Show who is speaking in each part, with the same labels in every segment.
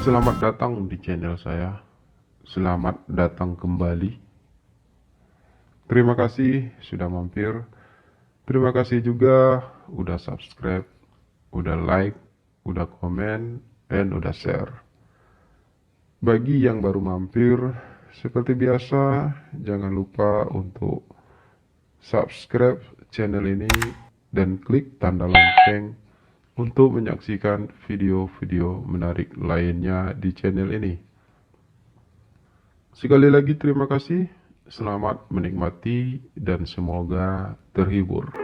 Speaker 1: Selamat datang di channel saya. Selamat datang kembali. Terima kasih sudah mampir. Terima kasih juga udah subscribe, udah like, udah komen, dan udah share. Bagi yang baru mampir, seperti biasa, jangan lupa untuk subscribe channel ini dan klik tanda lonceng untuk menyaksikan video-video menarik lainnya di channel ini. Sekali lagi terima kasih, selamat menikmati dan semoga terhibur.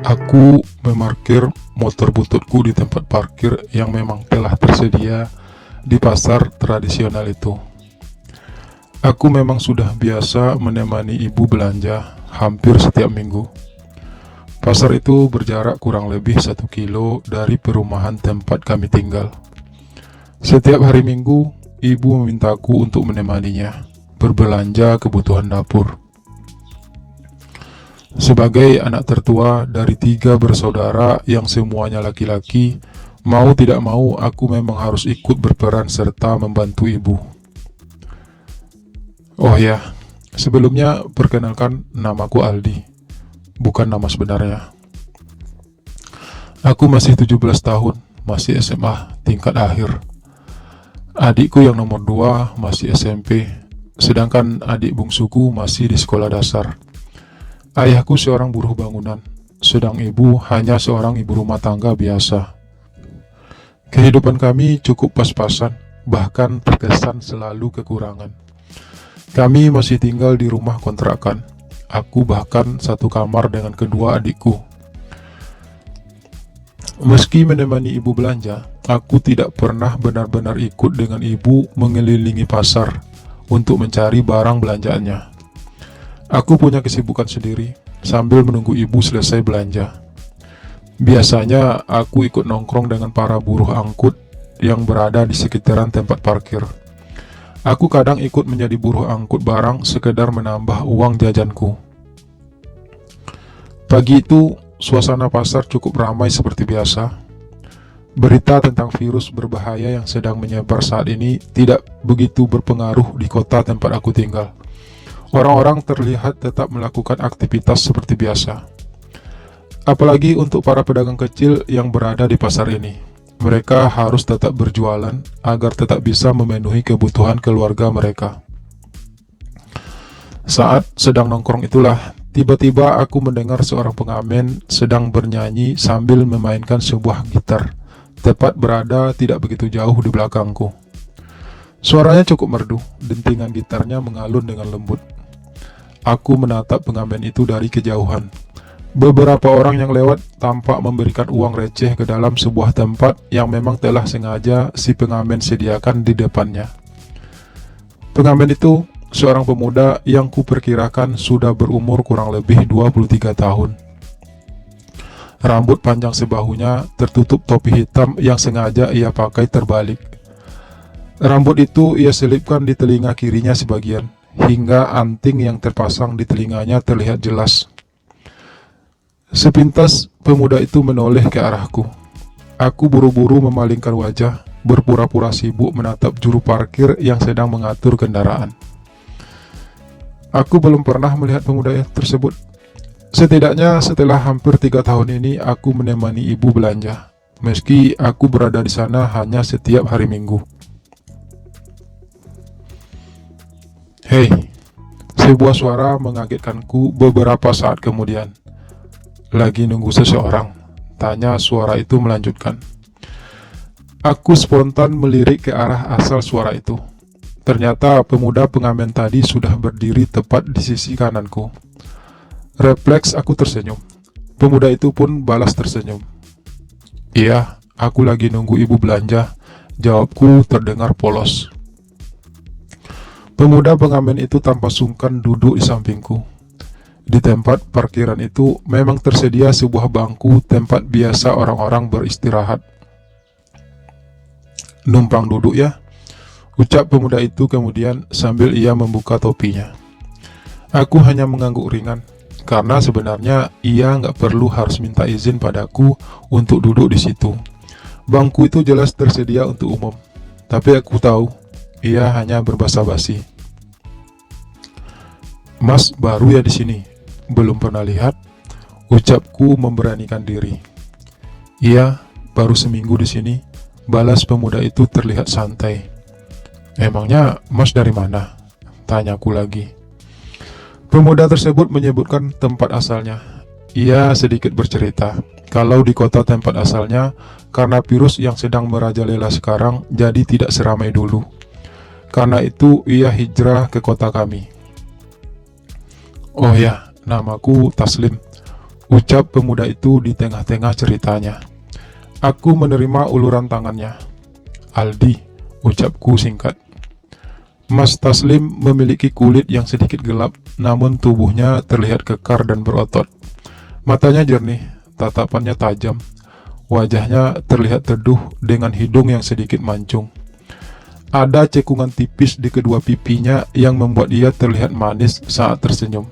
Speaker 1: Aku memarkir motor bututku di tempat parkir yang memang telah tersedia di pasar tradisional itu. Aku memang sudah biasa menemani ibu belanja hampir setiap minggu. Pasar itu berjarak kurang lebih 1 kilo dari perumahan tempat kami tinggal. Setiap hari Minggu, ibu memintaku untuk menemaninya berbelanja kebutuhan dapur. Sebagai anak tertua dari 3 bersaudara yang semuanya laki-laki, mau tidak mau aku memang harus ikut berperan serta membantu ibu. Oh ya, sebelumnya perkenalkan, namaku Aldi, bukan nama sebenarnya. Aku masih 17 tahun, masih SMA tingkat akhir. Adikku yang nomor 2 masih SMP, sedangkan adik bungsuku masih di sekolah dasar. Ayahku seorang buruh bangunan, sedang ibu hanya seorang ibu rumah tangga biasa. Kehidupan kami cukup pas-pasan, bahkan terkesan selalu kekurangan. Kami masih tinggal di rumah kontrakan. Aku bahkan satu kamar dengan kedua adikku. Meski menemani ibu belanja, aku tidak pernah benar-benar ikut dengan ibu mengelilingi pasar untuk mencari barang belanjaannya. Aku punya kesibukan sendiri sambil menunggu ibu selesai belanja. Biasanya aku ikut nongkrong dengan para buruh angkut yang berada di sekitaran tempat parkir. Aku kadang ikut menjadi buruh angkut barang sekedar menambah uang jajanku. Pagi itu, suasana pasar cukup ramai seperti biasa. Berita tentang virus berbahaya yang sedang menyebar saat ini tidak begitu berpengaruh di kota tempat aku tinggal. Orang-orang terlihat tetap melakukan aktivitas seperti biasa. Apalagi untuk para pedagang kecil yang berada di pasar ini. Mereka harus tetap berjualan agar tetap bisa memenuhi kebutuhan keluarga mereka. Saat sedang nongkrong itulah, tiba-tiba aku mendengar seorang pengamen sedang bernyanyi sambil memainkan sebuah gitar, tepat berada tidak begitu jauh di belakangku. Suaranya cukup merdu, dentingan gitarnya mengalun dengan lembut. Aku menatap pengamen itu dari kejauhan. Beberapa orang yang lewat tampak memberikan uang receh ke dalam sebuah tempat yang memang telah sengaja si pengamen sediakan di depannya. Pengamen itu seorang pemuda yang kuperkirakan sudah berumur kurang lebih 23 tahun. Rambut panjang sebahunya tertutup topi hitam yang sengaja ia pakai terbalik. Rambut itu ia selipkan di telinga kirinya sebagian, hingga anting yang terpasang di telinganya terlihat jelas. Sepintas pemuda itu menoleh ke arahku. Aku buru-buru memalingkan wajah, berpura-pura sibuk menatap juru parkir yang sedang mengatur kendaraan. Aku belum pernah melihat pemuda tersebut. Setidaknya setelah hampir 3 tahun ini aku menemani ibu belanja, meski aku berada di sana hanya setiap hari Minggu. Hei, sebuah suara mengagetkanku beberapa saat kemudian. Lagi nunggu seseorang, Tanya suara itu melanjutkan. Aku spontan melirik ke arah asal suara itu. Ternyata pemuda pengamen tadi sudah berdiri tepat di sisi kananku. Refleks aku tersenyum. Pemuda itu pun balas tersenyum. Iya, aku lagi nunggu ibu belanja. Jawabku terdengar polos. Pemuda pengamen itu tanpa sungkan duduk di sampingku. Di tempat parkiran itu memang tersedia sebuah bangku tempat biasa orang-orang beristirahat. Numpang duduk ya, ucap pemuda itu kemudian sambil ia membuka topinya. Aku hanya mengangguk ringan, karena sebenarnya ia nggak perlu harus minta izin padaku untuk duduk di situ. Bangku itu jelas tersedia untuk umum, tapi aku tahu ia hanya berbasa-basi. Mas baru ya di sini, belum pernah lihat, ucapku memberanikan diri. Iya, baru seminggu di sini, balas pemuda itu terlihat santai. Emangnya Mas dari mana? Tanyaku lagi. Pemuda tersebut menyebutkan tempat asalnya. Ia sedikit bercerita, kalau di kota tempat asalnya, karena virus yang sedang merajalela sekarang, jadi tidak seramai dulu. Karena itu ia hijrah ke kota kami. Oh ya, namaku Taslim, ucap pemuda itu di tengah-tengah ceritanya. Aku menerima uluran tangannya. Aldi, ucapku singkat. Mas Taslim memiliki kulit yang sedikit gelap, namun tubuhnya terlihat kekar dan berotot. Matanya jernih, tatapannya tajam. Wajahnya terlihat teduh dengan hidung yang sedikit mancung. Ada cekungan tipis di kedua pipinya yang membuat ia terlihat manis saat tersenyum.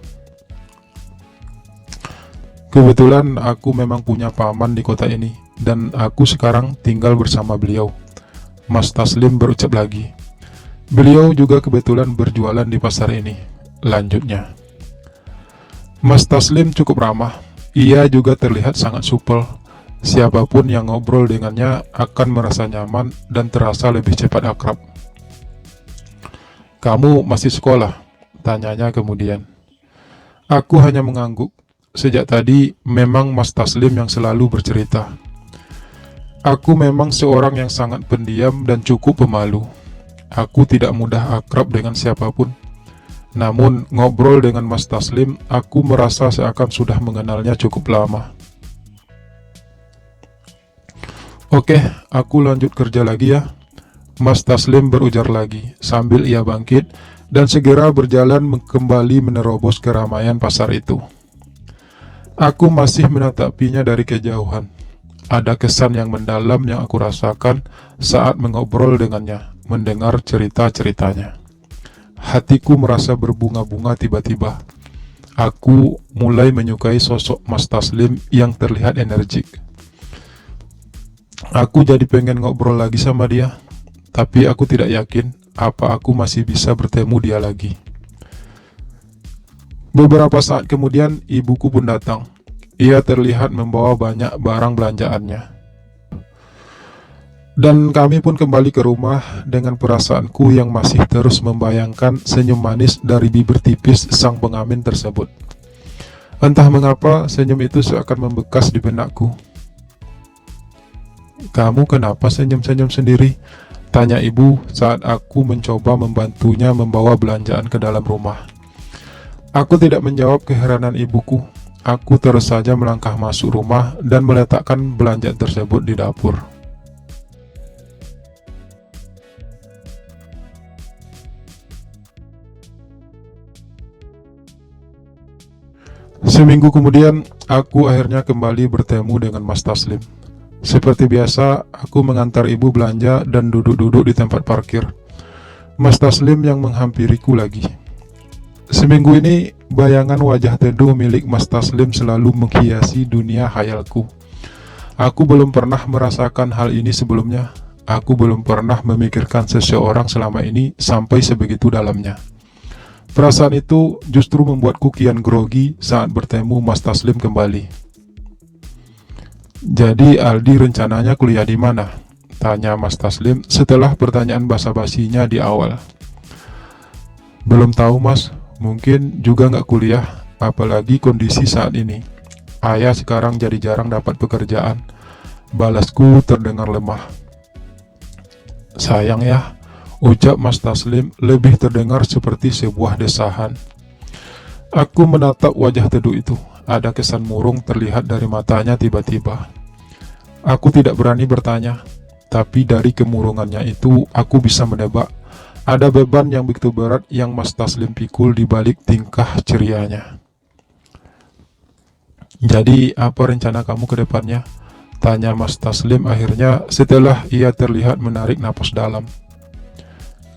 Speaker 1: Kebetulan aku memang punya paman di kota ini, dan aku sekarang tinggal bersama beliau. Mas Taslim berucap lagi. Beliau juga kebetulan berjualan di pasar ini, lanjutnya. Mas Taslim cukup ramah, ia juga terlihat sangat supel. Siapapun yang ngobrol dengannya akan merasa nyaman dan terasa lebih cepat akrab. Kamu masih sekolah? Tanyanya kemudian. Aku hanya mengangguk. Sejak tadi memang Mas Taslim yang selalu bercerita. Aku memang seorang yang sangat pendiam dan cukup pemalu. Aku tidak mudah akrab dengan siapapun. Namun ngobrol dengan Mas Taslim, aku merasa seakan sudah mengenalnya cukup lama. Oke, aku lanjut kerja lagi ya. Mas Taslim berujar lagi, sambil ia bangkit dan segera berjalan kembali menerobos keramaian pasar itu. Aku masih menatapinya dari kejauhan. Ada kesan yang mendalam yang aku rasakan saat mengobrol dengannya, mendengar cerita-ceritanya. Hatiku merasa berbunga-bunga tiba-tiba. Aku mulai menyukai sosok Mas Taslim yang terlihat energik. Aku jadi pengen ngobrol lagi sama dia, tapi aku tidak yakin apa aku masih bisa bertemu dia lagi. Beberapa saat kemudian ibuku pun datang. Ia terlihat membawa banyak barang belanjaannya. Dan kami pun kembali ke rumah dengan perasaanku yang masih terus membayangkan senyum manis dari bibir tipis sang pengamen tersebut. Entah mengapa senyum itu seakan membekas di benakku. Kamu kenapa senyum-senyum sendiri? Tanya ibu saat aku mencoba membantunya membawa belanjaan ke dalam rumah. Aku tidak menjawab keheranan ibuku. Aku terus saja melangkah masuk rumah dan meletakkan belanjaan tersebut di dapur. Seminggu kemudian, aku akhirnya kembali bertemu dengan Mas Taslim. Seperti biasa, aku mengantar ibu belanja dan duduk-duduk di tempat parkir. Mas Taslim yang menghampiriku lagi. Seminggu ini, bayangan wajah teduh milik Mas Taslim selalu menghiasi dunia khayalku. Aku belum pernah merasakan hal ini sebelumnya. Aku belum pernah memikirkan seseorang selama ini sampai sebegitu dalamnya. Perasaan itu justru membuatku kian grogi saat bertemu Mas Taslim kembali. Jadi Aldi rencananya kuliah di mana? Tanya Mas Taslim setelah pertanyaan basa-basinya di awal. Belum tahu Mas, mungkin juga nggak kuliah, apalagi kondisi saat ini. Ayah sekarang jadi jarang dapat pekerjaan. Balasku terdengar lemah. Sayang ya, ucap Mas Taslim lebih terdengar seperti sebuah desahan. Aku menatap wajah teduh itu. Ada kesan murung terlihat dari matanya tiba-tiba. Aku tidak berani bertanya, tapi dari kemurungannya itu aku bisa menebak ada beban yang begitu berat yang Mas Taslim pikul di balik tingkah cerianya. Jadi apa rencana kamu ke depannya? Tanya Mas Taslim akhirnya setelah ia terlihat menarik napas dalam.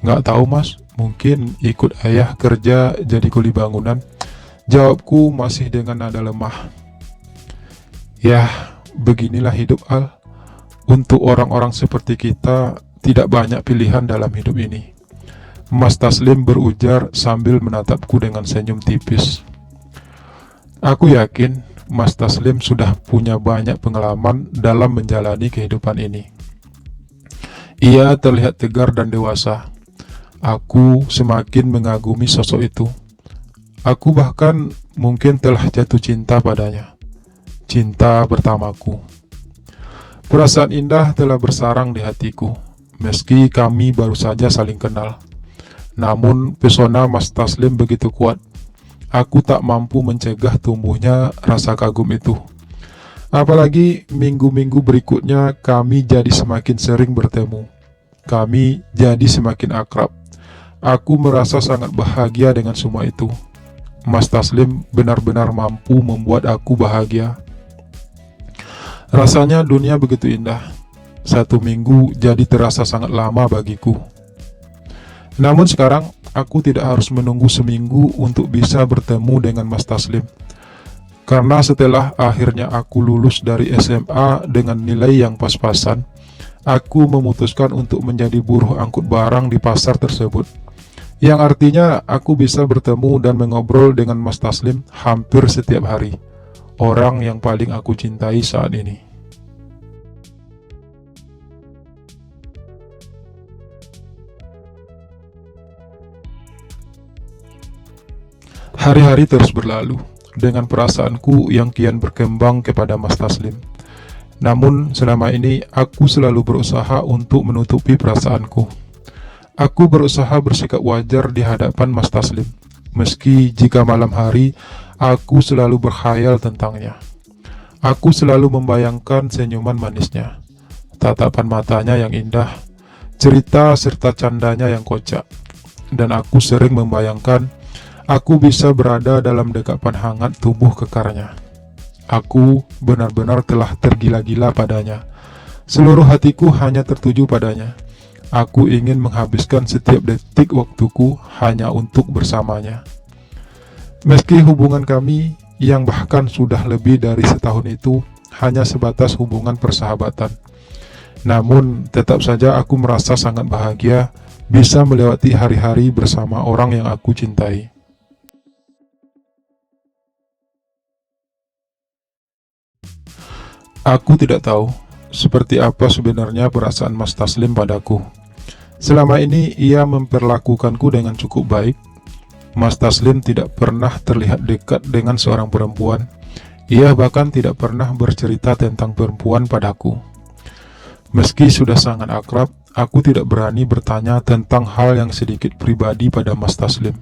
Speaker 1: Nggak tahu mas, mungkin ikut ayah kerja jadi kuli bangunan. Jawabku masih dengan nada lemah. Ya, beginilah hidup Al. Untuk orang-orang seperti kita, tidak banyak pilihan dalam hidup ini. Mas Taslim berujar sambil menatapku dengan senyum tipis. Aku yakin Mas Taslim sudah punya banyak pengalaman dalam menjalani kehidupan ini. Ia terlihat tegar dan dewasa. Aku semakin mengagumi sosok itu. Aku bahkan mungkin telah jatuh cinta padanya. Cinta pertamaku. Perasaan indah telah bersarang di hatiku, meski kami baru saja saling kenal. Namun pesona Mas Taslim begitu kuat. Aku tak mampu mencegah tumbuhnya rasa kagum itu. Apalagi minggu-minggu berikutnya kami jadi semakin sering bertemu. Kami jadi semakin akrab. Aku merasa sangat bahagia dengan semua itu. Mas Taslim benar-benar mampu membuat aku bahagia. Rasanya dunia begitu indah. 1 minggu jadi terasa sangat lama bagiku. Namun sekarang aku tidak harus menunggu seminggu untuk bisa bertemu dengan Mas Taslim. Karena setelah akhirnya aku lulus dari SMA dengan nilai yang pas-pasan, aku memutuskan untuk menjadi buruh angkut barang di pasar tersebut. Yang artinya aku bisa bertemu dan mengobrol dengan Mas Taslim hampir setiap hari. Orang yang paling aku cintai saat ini. Hari-hari terus berlalu dengan perasaanku yang kian berkembang kepada Mas Taslim. Namun selama ini aku selalu berusaha untuk menutupi perasaanku. Aku berusaha bersikap wajar di hadapan Mas Taslim, meski jika malam hari aku selalu berkhayal tentangnya. Aku selalu membayangkan senyuman manisnya, tatapan matanya yang indah, cerita serta candanya yang kocak. Dan aku sering membayangkan aku bisa berada dalam dekapan hangat tubuh kekarnya. Aku benar-benar telah tergila-gila padanya. Seluruh hatiku hanya tertuju padanya. Aku ingin menghabiskan setiap detik waktuku hanya untuk bersamanya. Meski hubungan kami yang bahkan sudah lebih dari setahun itu hanya sebatas hubungan persahabatan. Namun tetap saja aku merasa sangat bahagia bisa melewati hari-hari bersama orang yang aku cintai. Aku tidak tahu seperti apa sebenarnya perasaan Mas Taslim padaku. Selama ini ia memperlakukanku dengan cukup baik. Mas Taslim tidak pernah terlihat dekat dengan seorang perempuan. Ia bahkan tidak pernah bercerita tentang perempuan padaku. Meski sudah sangat akrab, aku tidak berani bertanya tentang hal yang sedikit pribadi pada Mas Taslim.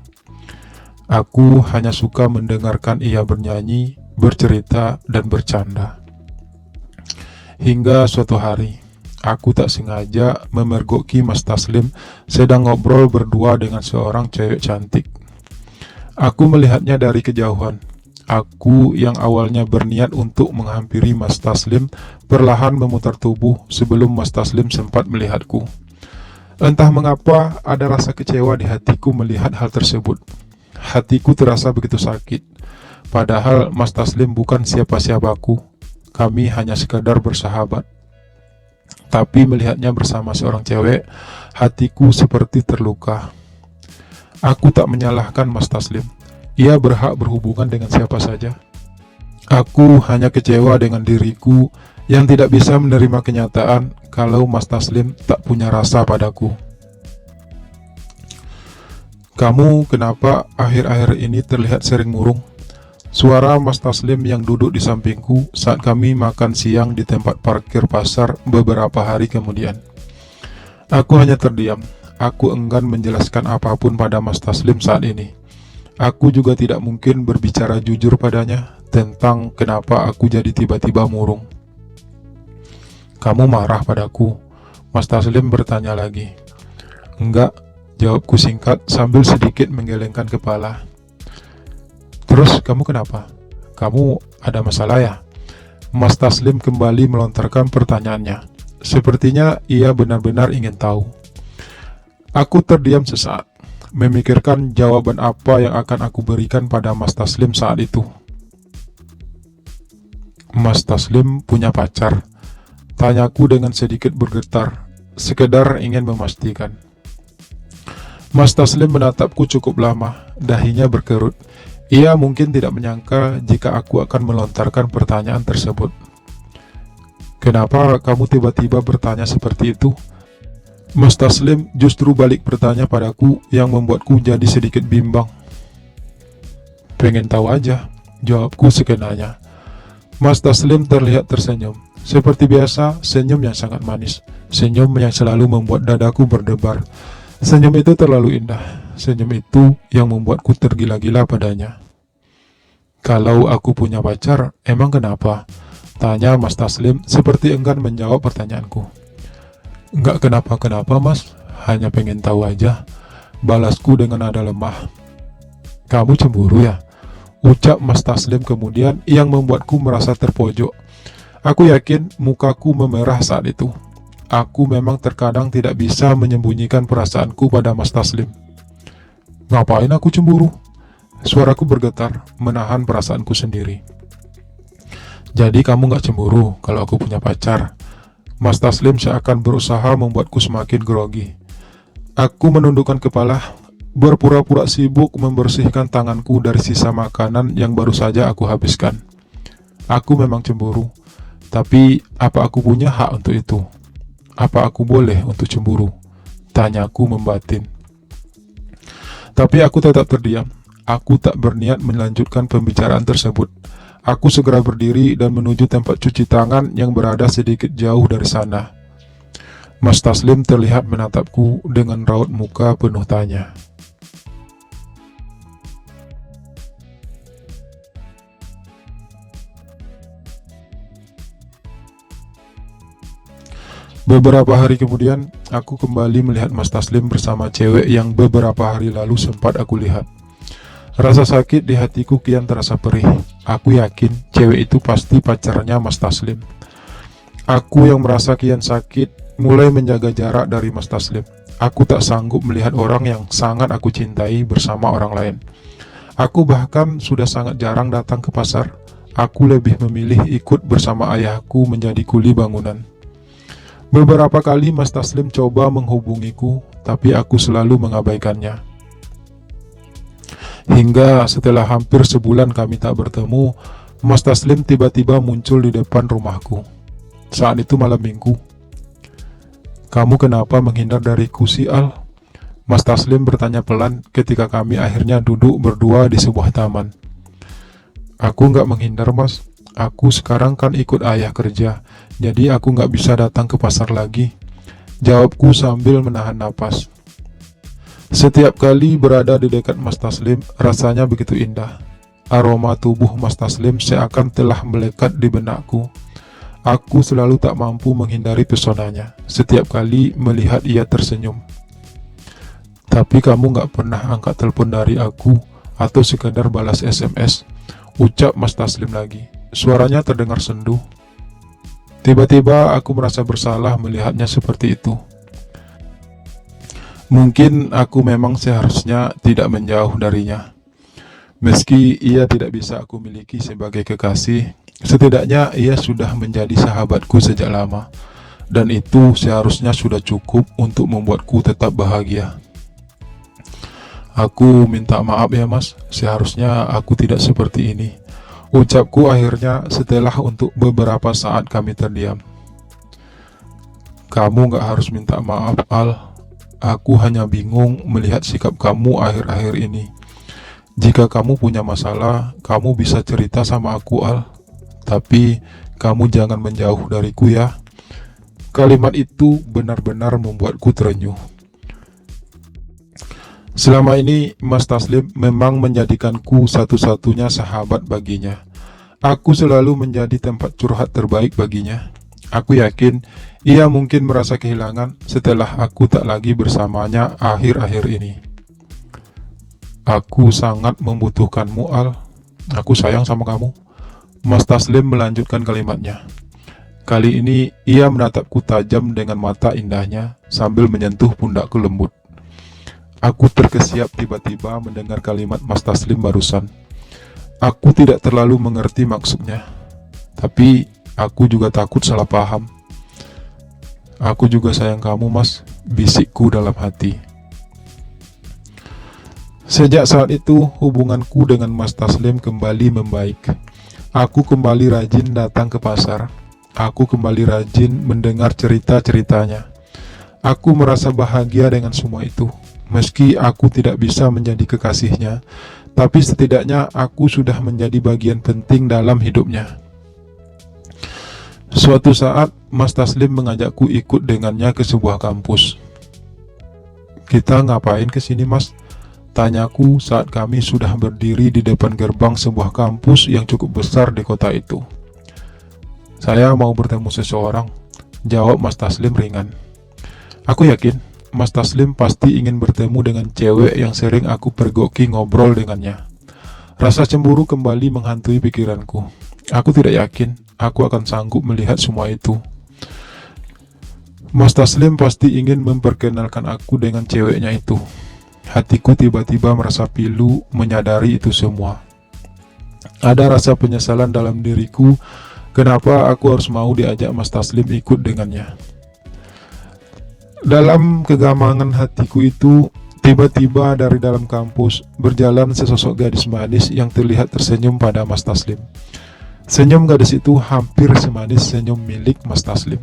Speaker 1: Aku hanya suka mendengarkan ia bernyanyi, bercerita, dan bercanda. Hingga suatu hari, aku tak sengaja memergoki Mas Taslim sedang ngobrol berdua dengan seorang cewek cantik. Aku melihatnya dari kejauhan. Aku yang awalnya berniat untuk menghampiri Mas Taslim perlahan memutar tubuh sebelum Mas Taslim sempat melihatku. Entah mengapa ada rasa kecewa di hatiku melihat hal tersebut. Hatiku terasa begitu sakit. Padahal Mas Taslim bukan siapa-siapaku. Kami hanya sekadar bersahabat. Tapi melihatnya bersama seorang cewek, hatiku seperti terluka. Aku tak menyalahkan Mas Taslim. Ia berhak berhubungan dengan siapa saja. Aku hanya kecewa dengan diriku yang tidak bisa menerima kenyataan kalau Mas Taslim tak punya rasa padaku. Kamu kenapa akhir-akhir ini terlihat sering murung? Suara Mas Taslim yang duduk di sampingku saat kami makan siang di tempat parkir pasar beberapa hari kemudian. Aku hanya terdiam. Aku enggan menjelaskan apapun pada Mas Taslim saat ini. Aku juga tidak mungkin berbicara jujur padanya tentang kenapa aku jadi tiba-tiba murung. "Kamu marah padaku?" Mas Taslim bertanya lagi. "Enggak," jawabku singkat sambil sedikit menggelengkan kepala. "Terus kamu kenapa? Kamu ada masalah ya?" Mas Taslim kembali melontarkan pertanyaannya. Sepertinya ia benar-benar ingin tahu. Aku terdiam sesaat, memikirkan jawaban apa yang akan aku berikan pada Mas Taslim saat itu. "Mas Taslim punya pacar?" tanyaku dengan sedikit bergetar, sekedar ingin memastikan. Mas Taslim menatapku cukup lama, dahinya berkerut. Ia mungkin tidak menyangka jika aku akan melontarkan pertanyaan tersebut. "Kenapa kamu tiba-tiba bertanya seperti itu?" Mas Taslim justru balik bertanya padaku yang membuatku jadi sedikit bimbang. "Pengen tahu aja," jawabku sekenanya. Mas Taslim terlihat tersenyum. Seperti biasa, senyum yang sangat manis. Senyum yang selalu membuat dadaku berdebar. Senyum itu terlalu indah. Senyum itu yang membuatku tergila-gila padanya. "Kalau aku punya pacar, emang kenapa?" tanya Mas Taslim seperti enggan menjawab pertanyaanku. "Enggak kenapa-kenapa, Mas. Hanya pengen tahu aja," balasku dengan nada lemah. "Kamu cemburu ya?" ucap Mas Taslim kemudian yang membuatku merasa terpojok. Aku yakin mukaku memerah saat itu. Aku memang terkadang tidak bisa menyembunyikan perasaanku pada Mas Taslim. "Ngapain aku cemburu?" Suaraku bergetar, menahan perasaanku sendiri. "Jadi kamu gak cemburu kalau aku punya pacar?" Mas Taslim seakan berusaha membuatku semakin grogi. Aku menundukkan kepala, berpura-pura sibuk membersihkan tanganku dari sisa makanan yang baru saja aku habiskan. Aku memang cemburu, tapi apa aku punya hak untuk itu? Apa aku boleh untuk cemburu? Tanyaku membatin. Tapi aku tetap terdiam. Aku tak berniat melanjutkan pembicaraan tersebut. Aku segera berdiri dan menuju tempat cuci tangan yang berada sedikit jauh dari sana. Mas Taslim terlihat menatapku dengan raut muka penuh tanya. Beberapa hari kemudian, aku kembali melihat Mas Taslim bersama cewek yang beberapa hari lalu sempat aku lihat. Rasa sakit di hatiku kian terasa perih. Aku yakin cewek itu pasti pacarnya Mas Taslim. Aku yang merasa kian sakit, mulai menjaga jarak dari Mas Taslim. Aku tak sanggup melihat orang yang sangat aku cintai bersama orang lain. Aku bahkan sudah sangat jarang datang ke pasar. Aku lebih memilih ikut bersama ayahku menjadi kuli bangunan. Beberapa kali Mas Taslim coba menghubungiku, tapi aku selalu mengabaikannya. Hingga setelah hampir sebulan kami tak bertemu, Mas Taslim tiba-tiba muncul di depan rumahku. Saat itu malam minggu. "Kamu kenapa menghindar dariku si Al?" Mas Taslim bertanya pelan ketika kami akhirnya duduk berdua di sebuah taman. "Aku nggak menghindar, Mas. Aku sekarang kan ikut ayah kerja, jadi aku nggak bisa datang ke pasar lagi," jawabku sambil menahan napas. Setiap kali berada di dekat Mas Taslim, rasanya begitu indah. Aroma tubuh Mas Taslim seakan telah melekat di benakku. Aku selalu tak mampu menghindari pesonanya setiap kali melihat ia tersenyum. "Tapi kamu nggak pernah angkat telepon dari aku atau sekadar balas SMS," ucap Mas Taslim lagi. Suaranya terdengar sendu. Tiba-tiba aku merasa bersalah melihatnya seperti itu. Mungkin aku memang seharusnya tidak menjauh darinya. Meski ia tidak bisa aku miliki sebagai kekasih, setidaknya ia sudah menjadi sahabatku sejak lama. Dan itu seharusnya sudah cukup untuk membuatku tetap bahagia. "Aku minta maaf ya, Mas. Seharusnya aku tidak seperti ini," ucapku akhirnya setelah untuk beberapa saat kami terdiam. "Kamu gak harus minta maaf, Al. Aku hanya bingung melihat sikap kamu akhir-akhir ini. Jika kamu punya masalah, kamu bisa cerita sama aku, Al. Tapi kamu jangan menjauh dariku ya. Kalimat itu benar-benar membuatku terenyuh. Selama ini, Mas Taslim memang menjadikanku satu-satunya sahabat baginya. Aku selalu menjadi tempat curhat terbaik baginya. Aku yakin ia mungkin merasa kehilangan setelah aku tak lagi bersamanya akhir-akhir ini. Aku sangat membutuhkanmu, Al. Aku sayang sama kamu. Mas Taslim melanjutkan kalimatnya. Kali ini ia menatapku tajam dengan mata indahnya sambil menyentuh pundakku lembut. Aku terkesiap tiba-tiba mendengar kalimat Mas Taslim barusan. Aku tidak terlalu mengerti maksudnya, tapi aku juga takut salah paham. Aku juga sayang kamu, Mas, bisikku dalam hati. Sejak saat itu, hubunganku dengan Mas Taslim kembali membaik. Aku kembali rajin datang ke pasar. Aku kembali rajin mendengar cerita-ceritanya. Aku merasa bahagia dengan semua itu. Meski aku tidak bisa menjadi kekasihnya, tapi setidaknya aku sudah menjadi bagian penting dalam hidupnya. Suatu saat, Mas Taslim mengajakku ikut dengannya ke sebuah kampus. Kita ngapain ke sini, Mas? Tanyaku saat kami sudah berdiri di depan gerbang sebuah kampus yang cukup besar di kota itu. Saya mau bertemu seseorang, jawab Mas Taslim ringan. Aku yakin Mas Taslim pasti ingin bertemu dengan cewek yang sering aku pergoki ngobrol dengannya. Rasa cemburu kembali menghantui pikiranku. Aku tidak yakin aku akan sanggup melihat semua itu. Mas Taslim pasti ingin memperkenalkan aku dengan ceweknya itu. Hatiku tiba-tiba merasa pilu menyadari itu semua. Ada rasa penyesalan dalam diriku, kenapa aku harus mau diajak Mas Taslim ikut dengannya. Dalam kegamangan hatiku itu, tiba-tiba dari dalam kampus berjalan sesosok gadis manis yang terlihat tersenyum pada Mas Taslim. Senyum gadis itu hampir semanis senyum milik Mas Taslim.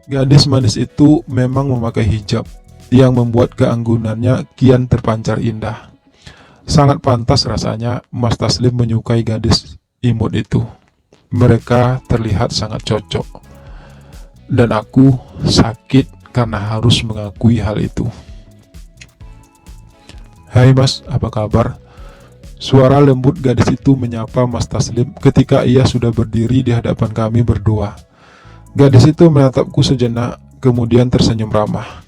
Speaker 1: Gadis manis itu memang memakai hijab yang membuat keanggunannya kian terpancar indah. Sangat pantas rasanya Mas Taslim menyukai gadis imut itu. Mereka terlihat sangat cocok. Dan aku sakit karena harus mengakui hal itu. Hai Mas, apa kabar? Suara lembut gadis itu menyapa Mas Taslim ketika ia sudah berdiri di hadapan kami berdua. Gadis itu menatapku sejenak, kemudian tersenyum ramah.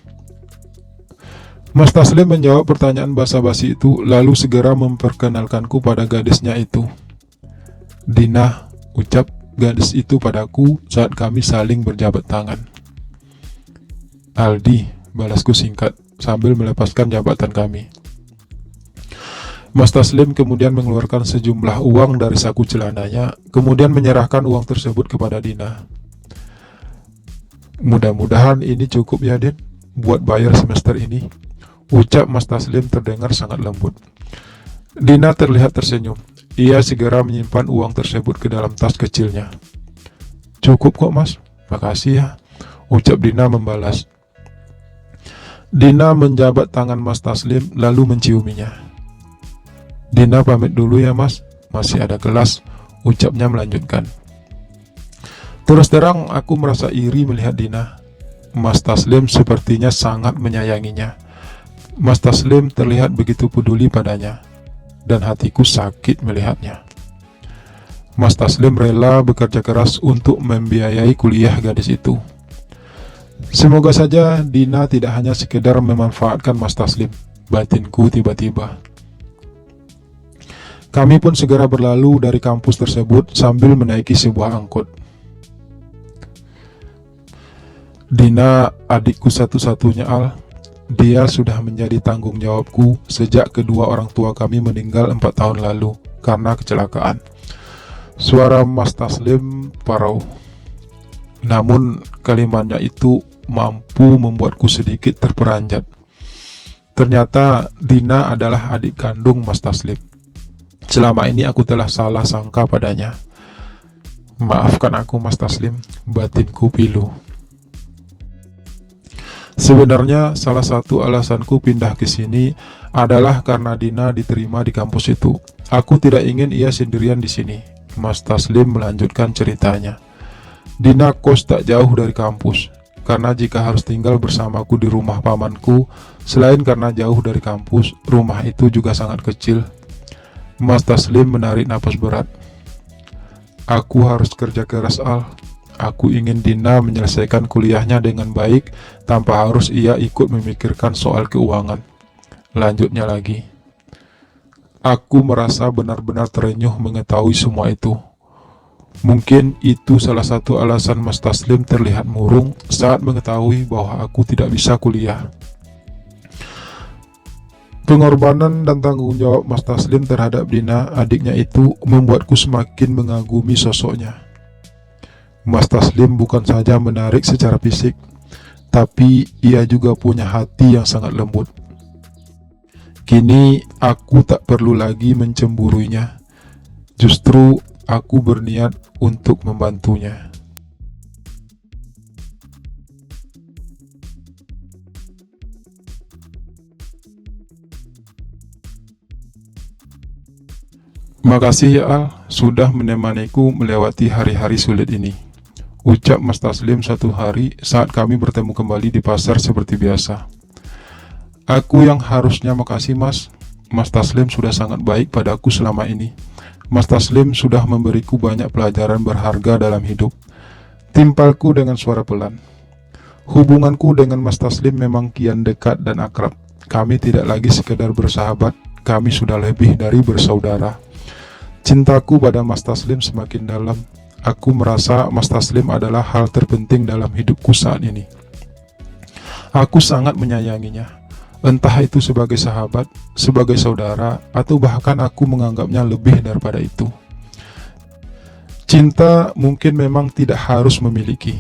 Speaker 1: Mas Taslim menjawab pertanyaan basa-basi itu, lalu segera memperkenalkanku pada gadisnya itu. Dina, ucap gadis itu padaku saat kami saling berjabat tangan. Aldi, balasku singkat sambil melepaskan jabatan kami. Mas Taslim kemudian mengeluarkan sejumlah uang dari saku celananya, kemudian menyerahkan uang tersebut kepada Dina. Mudah-mudahan ini cukup ya, Din, buat bayar semester ini, ucap Mas Taslim terdengar sangat lembut. Dina terlihat tersenyum. Ia segera menyimpan uang tersebut ke dalam tas kecilnya. Cukup kok, Mas, makasih ya, ucap Dina membalas. Dina menjabat tangan Mas Taslim lalu menciuminya. Dina pamit dulu ya Mas, masih ada kelas, ucapnya melanjutkan. Terus terang aku merasa iri melihat Dina. Mas Taslim sepertinya sangat menyayanginya. Mas Taslim terlihat begitu peduli padanya, dan hatiku sakit melihatnya. Mas Taslim rela bekerja keras untuk membiayai kuliah gadis itu. Semoga saja Dina tidak hanya sekedar memanfaatkan Mas Taslim, batinku tiba-tiba. Kami pun segera berlalu dari kampus tersebut sambil menaiki sebuah angkot. Dina adikku satu-satunya, Al. Dia sudah menjadi tanggung jawabku sejak kedua orang tua kami meninggal 4 tahun lalu karena kecelakaan. Suara Mas Taslim parau. Namun kalimatnya itu mampu membuatku sedikit terperanjat. Ternyata Dina adalah adik kandung Mas Taslim. Selama ini aku telah salah sangka padanya. Maafkan aku Mas Taslim, batinku pilu. Sebenarnya salah satu alasanku pindah ke sini adalah karena Dina diterima di kampus itu. Aku tidak ingin ia sendirian di sini. Mas Taslim melanjutkan ceritanya. Dina kos tak jauh dari kampus. Karena jika harus tinggal bersamaku di rumah pamanku, selain karena jauh dari kampus, rumah itu juga sangat kecil. Mas Taslim menarik napas berat. Aku harus kerja keras, Al. Aku ingin Dina menyelesaikan kuliahnya dengan baik tanpa harus ia ikut memikirkan soal keuangan. Lanjutnya lagi. Aku merasa benar-benar terenyuh mengetahui semua itu. Mungkin itu salah satu alasan Mas Taslim terlihat murung saat mengetahui bahwa aku tidak bisa kuliah. Pengorbanan dan tanggung jawab Mas Taslim terhadap Dina, adiknya itu, membuatku semakin mengagumi sosoknya. Mas Taslim bukan saja menarik secara fisik, tapi ia juga punya hati yang sangat lembut. Kini aku tak perlu lagi mencemburuinya. Justru aku berniat untuk membantunya. Makasih ya Al, sudah menemaniku melewati hari-hari sulit ini. Ucap Mas Taslim satu hari saat kami bertemu kembali di pasar seperti biasa. Aku yang harusnya makasih Mas. Mas Taslim sudah sangat baik padaku selama ini. Mas Taslim sudah memberiku banyak pelajaran berharga dalam hidup. Timpalku dengan suara pelan. Hubunganku dengan Mas Taslim memang kian dekat dan akrab. Kami tidak lagi sekedar bersahabat, kami sudah lebih dari bersaudara. Cintaku pada Mas Taslim semakin dalam. Aku merasa Mas Taslim adalah hal terpenting dalam hidupku saat ini. Aku sangat menyayanginya. Entah itu sebagai sahabat, sebagai saudara, atau bahkan aku menganggapnya lebih daripada itu. Cinta mungkin memang tidak harus memiliki,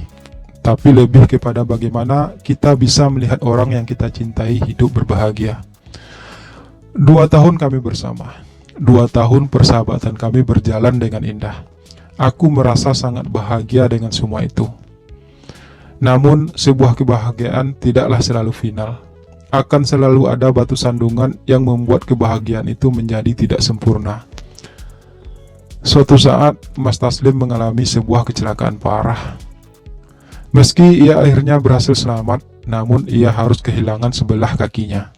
Speaker 1: tapi lebih kepada bagaimana kita bisa melihat orang yang kita cintai hidup berbahagia. 2 tahun kami bersama. 2 tahun persahabatan kami berjalan dengan indah. Aku merasa sangat bahagia dengan semua itu. Namun, sebuah kebahagiaan tidaklah selalu final. Akan selalu ada batu sandungan yang membuat kebahagiaan itu menjadi tidak sempurna. Suatu saat, Mas Taslim mengalami sebuah kecelakaan parah. Meski ia akhirnya berhasil selamat, namun ia harus kehilangan sebelah kakinya.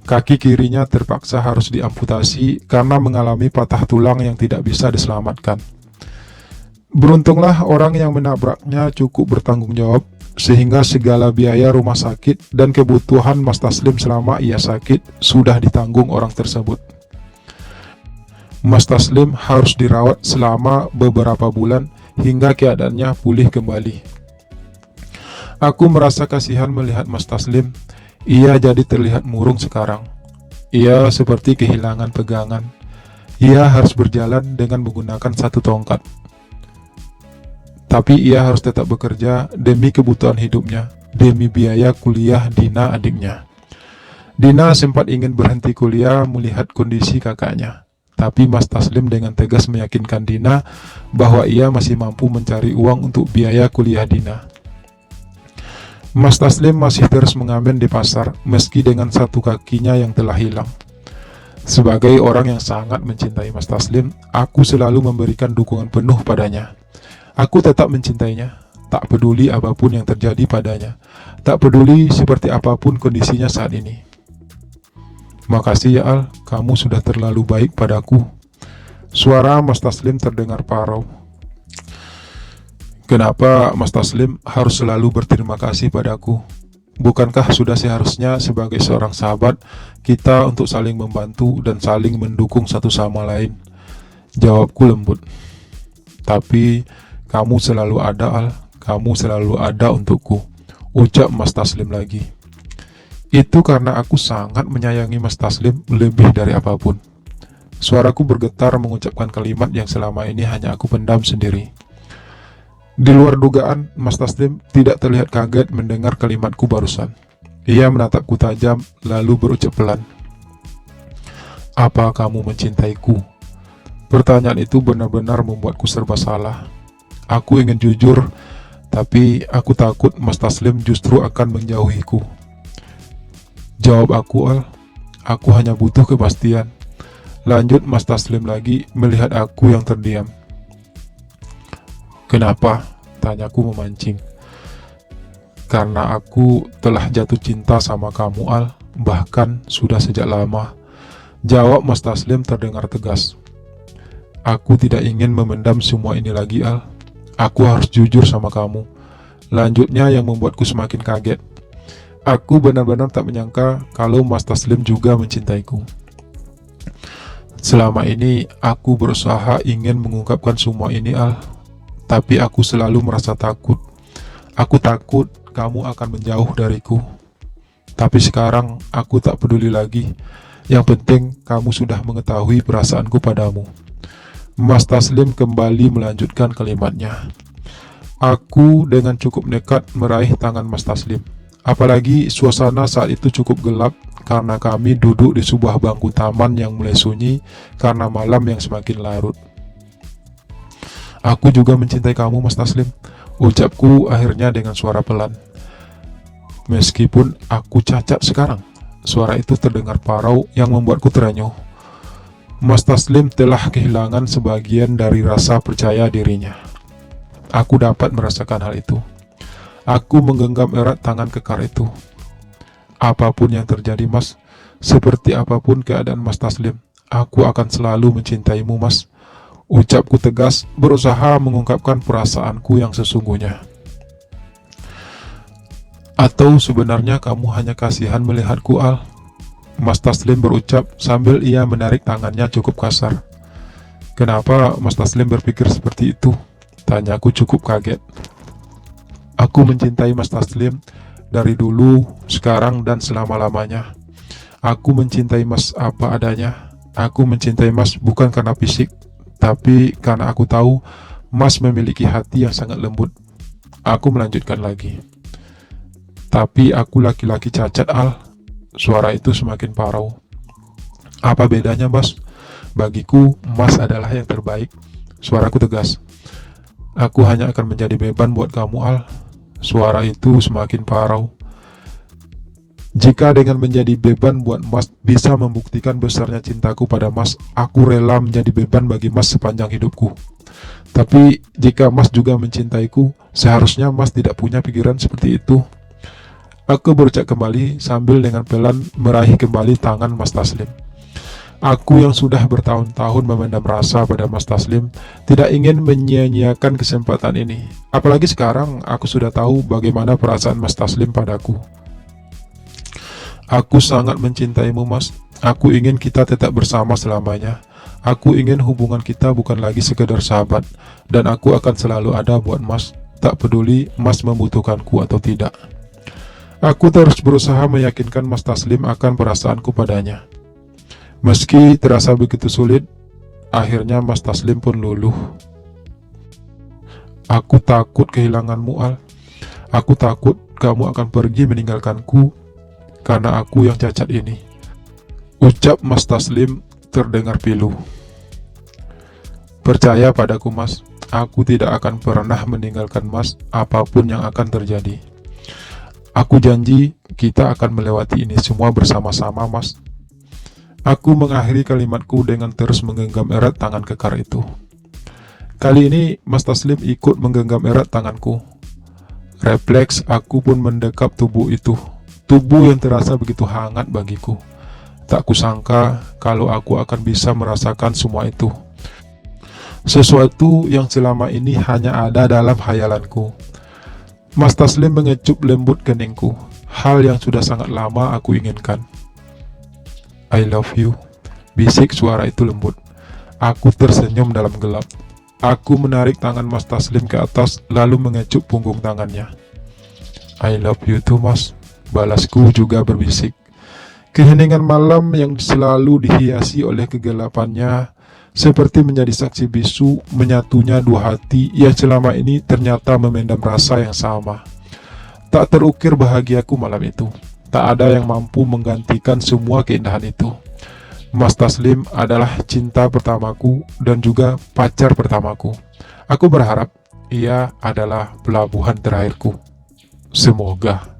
Speaker 1: Kaki kirinya terpaksa harus diamputasi karena mengalami patah tulang yang tidak bisa diselamatkan. Beruntunglah orang yang menabraknya cukup bertanggung jawab, sehingga segala biaya rumah sakit dan kebutuhan Mas Taslim selama ia sakit sudah ditanggung orang tersebut. Mas Taslim harus dirawat selama beberapa bulan hingga keadaannya pulih kembali. Aku merasa kasihan melihat Mas Taslim. Ia jadi terlihat murung sekarang. Ia seperti kehilangan pegangan. Ia harus berjalan dengan menggunakan satu tongkat. Tapi ia harus tetap bekerja demi kebutuhan hidupnya, demi biaya kuliah Dina adiknya. Dina sempat ingin berhenti kuliah melihat kondisi kakaknya. Tapi Mas Taslim dengan tegas meyakinkan Dina bahwa ia masih mampu mencari uang untuk biaya kuliah Dina. Mas Taslim masih terus mengamen di pasar meski dengan satu kakinya yang telah hilang. Sebagai orang yang sangat mencintai Mas Taslim, aku selalu memberikan dukungan penuh padanya. Aku tetap mencintainya, tak peduli apapun yang terjadi padanya, tak peduli seperti apapun kondisinya saat ini. Makasih ya Al, kamu sudah terlalu baik padaku. Suara Mas Taslim terdengar parau. Kenapa Mas Taslim harus selalu berterima kasih padaku? Bukankah sudah seharusnya sebagai seorang sahabat kita untuk saling membantu dan saling mendukung satu sama lain? Jawabku lembut. Tapi kamu selalu ada Al, kamu selalu ada untukku, ucap Mas Taslim lagi. Itu karena aku sangat menyayangi Mas Taslim lebih dari apapun. Suaraku bergetar mengucapkan kalimat yang selama ini hanya aku pendam sendiri. Di luar dugaan, Mas Taslim tidak terlihat kaget mendengar kalimatku barusan. Ia menatapku tajam, lalu berucap pelan. Apa kamu mencintaiku? Pertanyaan itu benar-benar membuatku serba salah. Aku ingin jujur, tapi aku takut Mas Taslim justru akan menjauhiku. Jawab aku, Al. Aku hanya butuh kepastian. Lanjut Mas Taslim lagi melihat aku yang terdiam. Kenapa? Tanyaku memancing. Karena aku telah jatuh cinta sama kamu, Al. Bahkan sudah sejak lama. Jawab Mas Taslim terdengar tegas. Aku tidak ingin memendam semua ini lagi, Al. Aku harus jujur sama kamu. Lanjutnya yang membuatku semakin kaget. Aku benar-benar tak menyangka kalau Mas Taslim juga mencintaiku. Selama ini aku berusaha ingin mengungkapkan semua ini, Al. Tapi aku selalu merasa takut. Aku takut kamu akan menjauh dariku. Tapi sekarang aku tak peduli lagi. Yang penting kamu sudah mengetahui perasaanku padamu. Mas Taslim kembali melanjutkan kalimatnya. Aku dengan cukup nekat meraih tangan Mas Taslim. Apalagi suasana saat itu cukup gelap karena kami duduk di sebuah bangku taman yang mulai sunyi karena malam yang semakin larut. Aku juga mencintai kamu, Mas Taslim, ucapku akhirnya dengan suara pelan. Meskipun aku cacat sekarang, suara itu terdengar parau yang membuatku terenyuh. Mas Taslim telah kehilangan sebagian dari rasa percaya dirinya. Aku dapat merasakan hal itu. Aku menggenggam erat tangan kekar itu. Apapun yang terjadi, Mas, seperti apapun keadaan Mas Taslim, aku akan selalu mencintaimu, Mas. Ucapku tegas, berusaha mengungkapkan perasaanku yang sesungguhnya. Atau sebenarnya kamu hanya kasihan melihatku, Al? Mas Taslim berucap sambil ia menarik tangannya cukup kasar. Kenapa Mas Taslim berpikir seperti itu? Tanyaku cukup kaget. Aku mencintai Mas Taslim dari dulu, sekarang, dan selama-lamanya. Aku mencintai Mas apa adanya. Aku mencintai Mas bukan karena fisik, tapi karena aku tahu Mas memiliki hati yang sangat lembut. Aku melanjutkan lagi. Tapi aku laki-laki cacat, Al. Suara itu semakin parau. Apa bedanya, Mas? Bagiku, Mas adalah yang terbaik. Suaraku tegas. Aku hanya akan menjadi beban buat kamu, Al. Suara itu semakin parau. Jika dengan menjadi beban buat Mas bisa membuktikan besarnya cintaku pada Mas, aku rela menjadi beban bagi Mas sepanjang hidupku. Tapi jika Mas juga mencintaiku, seharusnya Mas tidak punya pikiran seperti itu. Aku berucap kembali sambil dengan pelan meraih kembali tangan Mas Taslim. Aku yang sudah bertahun-tahun memendam rasa pada Mas Taslim tidak ingin menyia-nyiakan kesempatan ini. Apalagi sekarang aku sudah tahu bagaimana perasaan Mas Taslim padaku. Aku sangat mencintaimu, Mas. Aku ingin kita tetap bersama selamanya. Aku ingin hubungan kita bukan lagi sekedar sahabat. Dan aku akan selalu ada buat Mas, tak peduli Mas membutuhkanku atau tidak. Aku terus berusaha meyakinkan Mas Taslim akan perasaanku padanya. Meski terasa begitu sulit, akhirnya Mas Taslim pun luluh. Aku takut kehilanganmu, Al. Aku takut kamu akan pergi meninggalkanku karena aku yang cacat ini. Ucap Mas Taslim terdengar pilu. Percaya padaku, Mas. Aku tidak akan pernah meninggalkan Mas apapun yang akan terjadi. Aku janji kita akan melewati ini semua bersama-sama, Mas. Aku mengakhiri kalimatku dengan terus menggenggam erat tangan kekar itu. Kali ini Mas Taslim ikut menggenggam erat tanganku. Refleks aku pun mendekap tubuh itu. Tubuh yang terasa begitu hangat bagiku. Tak kusangka kalau aku akan bisa merasakan semua itu. Sesuatu yang selama ini hanya ada dalam khayalanku. Mas Taslim mengecup lembut keningku. Hal yang sudah sangat lama aku inginkan. I love you, bisik suara itu lembut. Aku tersenyum dalam gelap. Aku menarik tangan Mas Taslim ke atas lalu mengecup punggung tangannya. I love you too, Mas, balasku juga berbisik. Keheningan malam yang selalu dihiasi oleh kegelapannya seperti menjadi saksi bisu menyatunya dua hati yang selama ini ternyata memendam rasa yang sama. Tak terukir bahagiaku malam itu. Tak ada yang mampu menggantikan semua keindahan itu. Mas Taslim adalah cinta pertamaku dan juga pacar pertamaku. Aku berharap ia adalah pelabuhan terakhirku. Semoga.